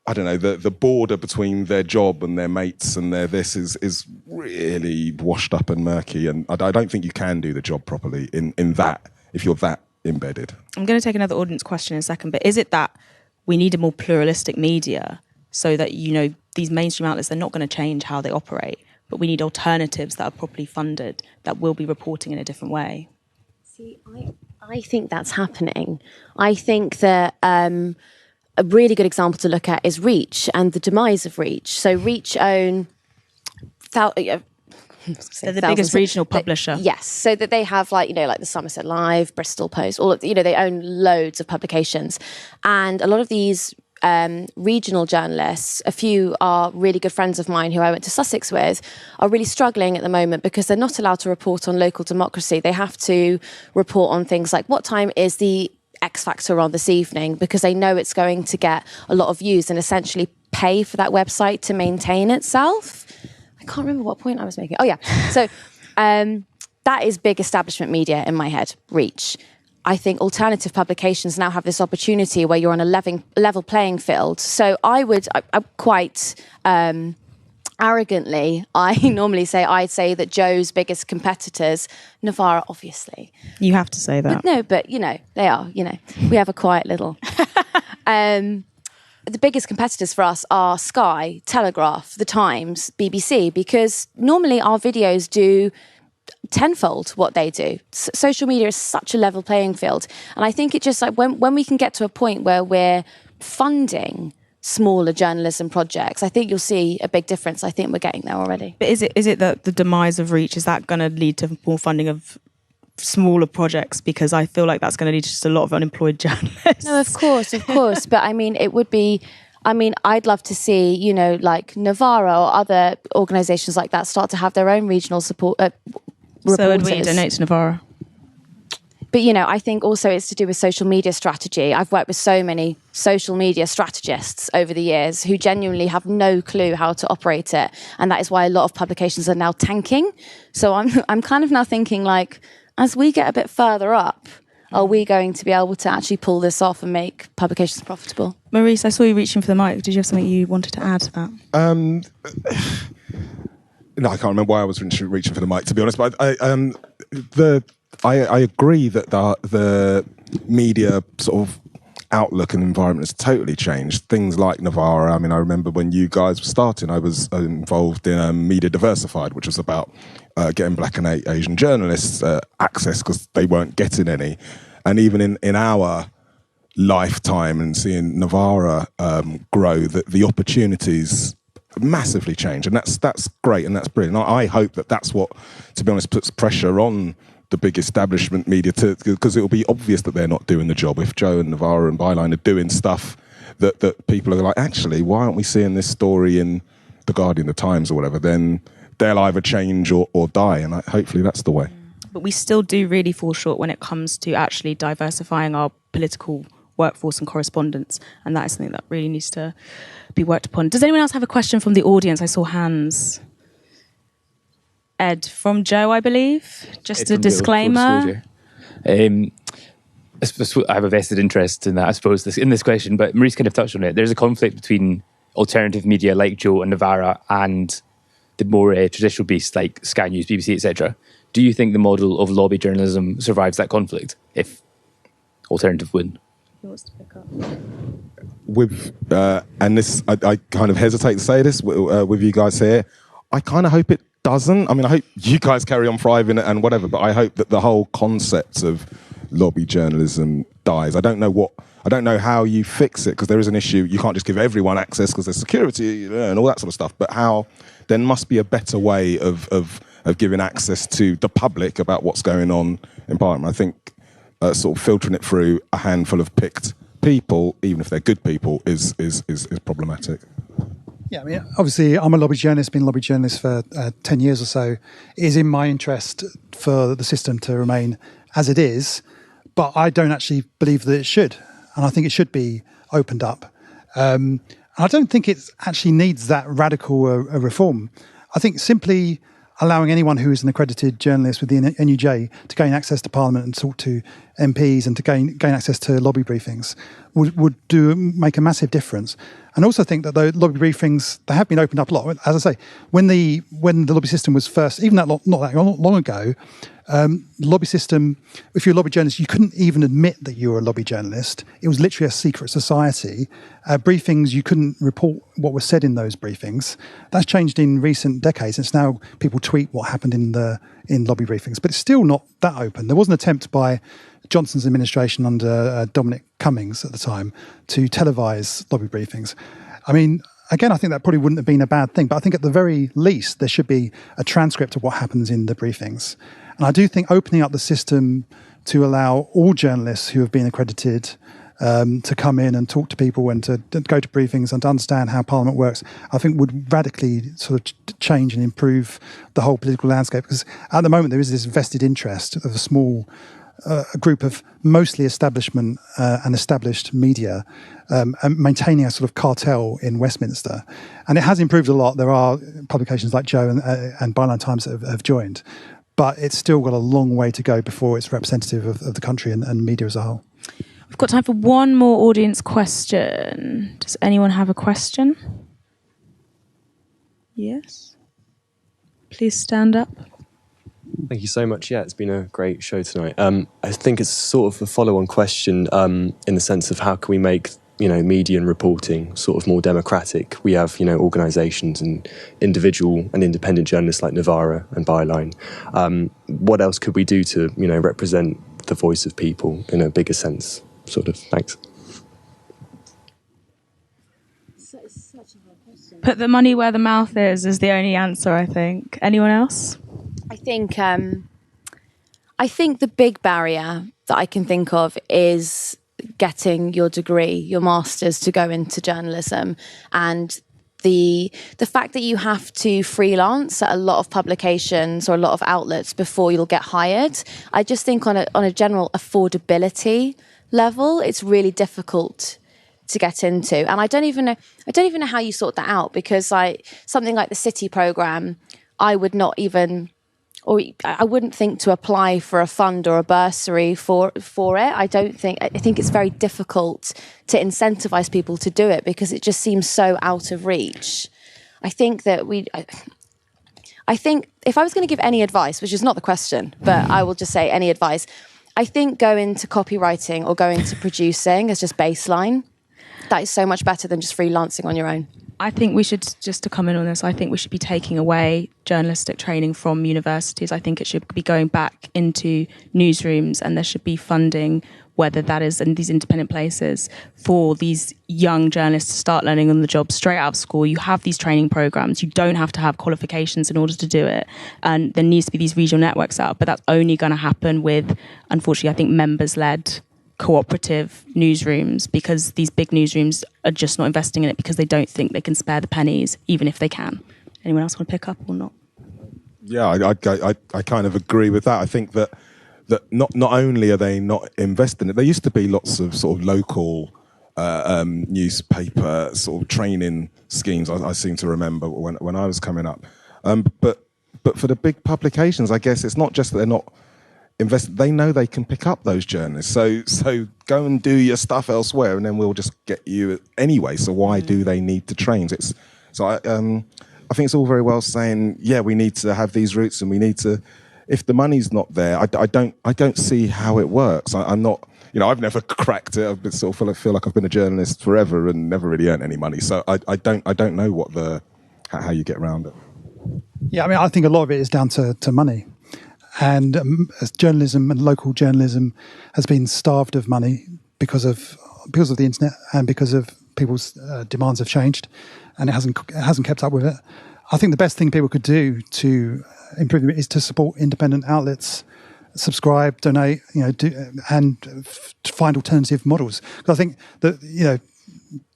Speaker 2: I don't know, the border between their job and their mates and their this is really washed up and murky, and I don't think you can do the job properly in that if you're that embedded. I'm
Speaker 1: going to take another audience question in a second, but is it that we need a more pluralistic media so that, these mainstream outlets, they're not going to change how they operate, but we need alternatives that are properly funded that will be reporting in a different way?
Speaker 4: See, I think that's happening. I think that a really good example to look at is Reach and the demise of Reach. So Reach own...
Speaker 1: They're the biggest regional publisher.
Speaker 4: Yes, so that they have like the Somerset Live, Bristol Post, all of they own loads of publications, and a lot of these regional journalists, a few are really good friends of mine who I went to Sussex with, are really struggling at the moment because they're not allowed to report on local democracy. They have to report on things like what time is the X Factor on this evening, because they know it's going to get a lot of views and essentially pay for that website to maintain itself. I can't remember what point I was making. Oh yeah. So that is big establishment media in my head, Reach. I think alternative publications now have this opportunity where you're on a level playing field. So I quite arrogantly, I'd say that Joe's biggest competitors, Novara, obviously.
Speaker 1: You have to say that.
Speaker 4: But they are, we have a quiet little... The biggest competitors for us are Sky, Telegraph, The Times, BBC, because normally our videos do tenfold what they do. Social media is such a level playing field. And I think it just like when we can get to a point where we're funding smaller journalism projects, I think you'll see a big difference. I think we're getting there already.
Speaker 1: But is it that the demise of Reach, is that going to lead to more funding of smaller projects? Because I feel like that's going to lead to just a lot of unemployed journalists.
Speaker 4: No, of course. But I mean, it would be... I'd love to see, like Novara or other organisations like that start to have their own regional support reporters.
Speaker 1: So would we donate to Novara?
Speaker 4: But, I think also it's to do with social media strategy. I've worked with so many social media strategists over the years who genuinely have no clue how to operate it. And that is why a lot of publications are now tanking. So I'm kind of now thinking like, as we get a bit further up, are we going to be able to actually pull this off and make publications profitable?
Speaker 1: Maurice, I saw you reaching for the mic. Did you have something you wanted to add to that?
Speaker 2: No, I can't remember why I was reaching for the mic, to be honest. But I agree that the media sort of outlook and environment has totally changed. Things like Novara. I remember when you guys were starting, I was involved in Media Diversified, which was about getting Black and Asian journalists access because they weren't getting any. And even in our lifetime and seeing Novara grow, the opportunities massively change, and that's great and that's brilliant. I hope that's what, to be honest, puts pressure on the big establishment media because it will be obvious that they're not doing the job if Joe and Novara and Byline are doing stuff that people are like, actually, why aren't we seeing this story in The Guardian, The Times or whatever, then they'll either change or die. And hopefully that's the way.
Speaker 1: But we still do really fall short when it comes to actually diversifying our political workforce and correspondence. And that is something that really needs to be worked upon. Does anyone else have a question from the audience? I saw hands. Ed, from Joe, I believe. Just a disclaimer.
Speaker 6: I have a vested interest in that, I suppose, in this question, but Maurice kind of touched on it. There's a conflict between alternative media like Joe and Novara and the more traditional beasts like Sky News, BBC, etc. Do you think the model of lobby journalism survives that conflict if alternative win?
Speaker 1: Who wants to pick up?
Speaker 2: With and this, I kind of hesitate to say this with you guys here. I kind of hope it doesn't. I mean, I hope you guys carry on thriving and whatever, but I hope that the whole concept of lobby journalism dies. I don't know how you fix it, because there is an issue. You can't just give everyone access because there's security and all that sort of stuff. But how there must be a better way of giving access to the public about what's going on in Parliament. I think sort of filtering it through a handful of picked people, even if they're good people, is problematic.
Speaker 3: Yeah, I mean, obviously, I'm a lobby journalist, been a lobby journalist for 10 years or so. It is in my interest for the system to remain as it is, but I don't actually believe that it should. And I think it should be opened up. I don't think it actually needs that radical a reform. I think simply allowing anyone who is an accredited journalist with the NUJ to gain access to Parliament and talk to MPs and to gain access to lobby briefings would make a massive difference. And also think that the lobby briefings, they have been opened up a lot. As I say, when the lobby system was first, even not that long ago, the lobby system, if you're a lobby journalist, you couldn't even admit that you were a lobby journalist. It was literally a secret society. Briefings, you couldn't report what was said in those briefings. That's changed in recent decades. It's now people tweet what happened in lobby briefings, but it's still not that open. There was an attempt by Johnson's administration under Dominic Cummings at the time to televise lobby briefings. I mean, again, I think that probably wouldn't have been a bad thing, but I think at the very least there should be a transcript of what happens in the briefings. And I do think opening up the system to allow all journalists who have been accredited to come in and talk to people and to go to briefings and to understand how Parliament works, I think would radically sort of change and improve the whole political landscape. Because at the moment there is this vested interest of a small a group of mostly establishment and established media maintaining a sort of cartel in Westminster. And it has improved a lot. There are publications like Joe and Byline Times that have joined. But it's still got a long way to go before it's representative of the country and media as a whole.
Speaker 1: We've got time for one more audience question. Does anyone have a question? Yes? Please stand up.
Speaker 7: Thank you so much. Yeah, it's been a great show tonight. I think it's sort of a follow-on question in the sense of how can we make media and reporting sort of more democratic. We have organisations and individual and independent journalists like Novara and Byline. What else could we do to represent the voice of people in a bigger sense? Sort of. Thanks.
Speaker 1: Put the money where the mouth is the only answer, I think. Anyone else?
Speaker 4: I think the big barrier that I can think of is getting your degree, your master's, to go into journalism, and the fact that you have to freelance at a lot of publications or a lot of outlets before you'll get hired. I just think on a general affordability level, it's really difficult to get into, and I don't even know how you sort that out, because something like the City programme, I wouldn't think to apply for a fund or a bursary for it. I think it's very difficult to incentivise people to do it because it just seems so out of reach. I think if I was going to give any advice, which is not the question, but I will just say any advice, I think go into copywriting or go into producing as just baseline. That is so much better than just freelancing on your own.
Speaker 1: I think we should, just to come in on this, I think we should be taking away journalistic training from universities. I think it should be going back into newsrooms, and there should be funding, whether that is in these independent places, for these young journalists to start learning on the job straight out of school. You have these training programs. You don't have to have qualifications in order to do it. And there needs to be these regional networks out, but that's only going to happen with, unfortunately, I think members-led cooperative newsrooms, because these big newsrooms are just not investing in it because they don't think they can spare the pennies, even if they can. Anyone else want to pick up or not?
Speaker 2: Yeah, I kind of agree with that. I think that not only are they not investing in it, there used to be lots of sort of local newspaper sort of training schemes. I seem to remember when I was coming up. But for the big publications, I guess it's not just that they're not invested. They know they can pick up those journalists. So go and do your stuff elsewhere, and then we'll just get you anyway. So why do they need to train? I think it's all very well saying, yeah, we need to have these routes, and we need to. If the money's not there, I don't see how it works. I'm not. I've never cracked it. I've been sort of feel like I've been a journalist forever and never really earned any money. So I don't know how you get around it.
Speaker 3: Yeah, I mean, I think a lot of it is down to money. And as journalism and local journalism has been starved of money because of the internet and because of people's demands have changed, and it hasn't kept up with it. I think the best thing people could do to improve it is to support independent outlets, subscribe, donate, and find alternative models. Because I think that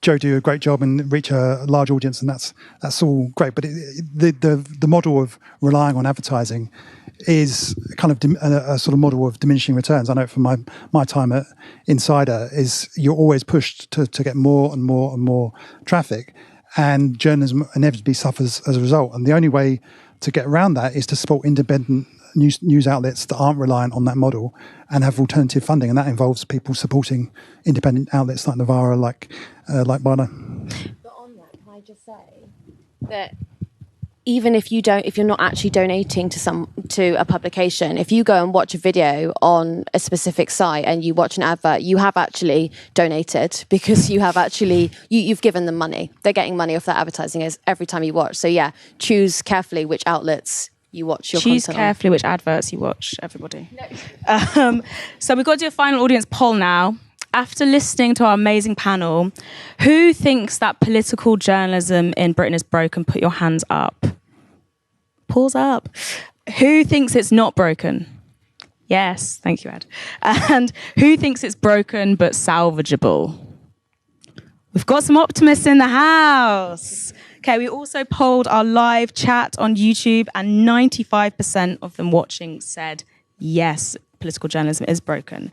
Speaker 3: Joe do a great job and reach a large audience, and that's all great. But the model of relying on advertising is kind of a sort of model of diminishing returns. I know from my time at Insider is you're always pushed to get more and more and more traffic, and journalism inevitably suffers as a result. And the only way to get around that is to support independent news outlets that aren't reliant on that model and have alternative funding, and that involves people supporting independent outlets like Novara, like Byline.
Speaker 4: But on that, can I just say that even if you're not actually donating to a publication, if you go and watch a video on a specific site and you watch an advert, you have actually donated, because you have actually you've given them money. They're getting money off that advertising every time you watch. So yeah, choose carefully which outlets you watch your
Speaker 1: Choose
Speaker 4: content
Speaker 1: carefully which adverts you watch, everybody. No. So we've got to do a final audience poll now. After listening to our amazing panel, who thinks that political journalism in Britain is broken? Put your hands up. Pause up. Who thinks it's not broken? Yes, thank you, Ed. And who thinks it's broken but salvageable? We've got some optimists in the house. Okay, we also polled our live chat on YouTube, and 95% of them watching said, yes, political journalism is broken.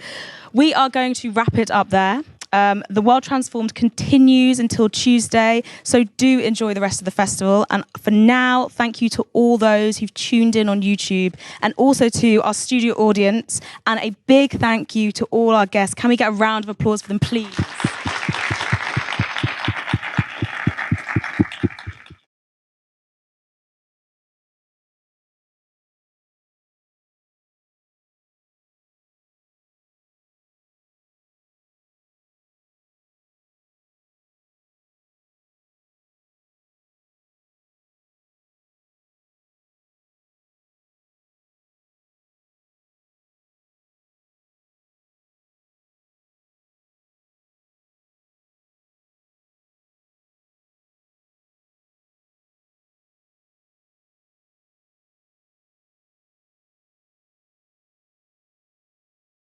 Speaker 1: We are going to wrap it up there. The World Transformed continues until Tuesday, so do enjoy the rest of the festival. And for now, thank you to all those who've tuned in on YouTube, and also to our studio audience, and a big thank you to all our guests. Can we get a round of applause for them, please?